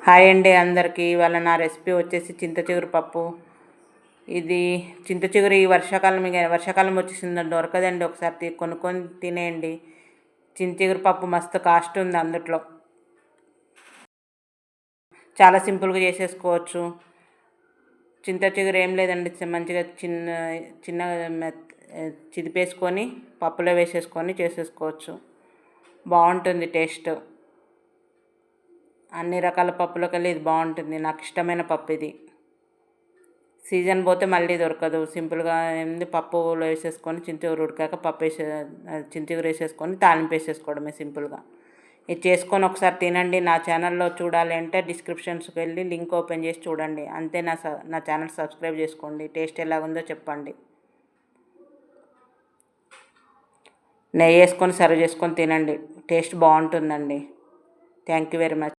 Hi అండి అందరికీ. ఇవాళ నా రెసిపీ వచ్చేసి చింత చిగురు పప్పు. ఇది చింత చిగురు ఈ వర్షాకాలం వచ్చేసిందండి, దొరకదండి. ఒకసారి కొనుక్కొని తినేయండి. చింత చిగురు పప్పు మస్తు కాస్ట్ ఉంది అందుట్లో. చాలా సింపుల్గా చేసేసుకోవచ్చు. చింత చిగురు ఏం లేదండి, మంచిగా చిన్న చిన్న చిదిపేసుకొని పప్పులో వేసేసుకొని చేసేసుకోవచ్చు. బాగుంటుంది టేస్ట్. అన్ని రకాల పప్పులకెళ్ళి ఇది బాగుంటుంది. నాకు ఇష్టమైన పప్పు ఇది. సీజన్ పోతే మళ్ళీ దొరకదు. సింపుల్గా ఏంది, పప్పులో వేసేసుకొని చింతచిగురు ఉడికాక చింతచిగురు వేసేసుకొని తాలింపు వేసేసుకోవడమే సింపుల్గా. ఇది చేసుకొని ఒకసారి తినండి. నా ఛానల్లో చూడాలి అంటే డిస్క్రిప్షన్స్కి వెళ్ళి లింక్ ఓపెన్ చేసి చూడండి. అంతే. నా ఛానల్ సబ్స్క్రైబ్ చేసుకోండి. టేస్ట్ ఎలాగుందో చెప్పండి. నెయ్యి వేసుకొని సర్వ్ చేసుకొని తినండి. టేస్ట్ బాగుంటుందండి. Thank you very much.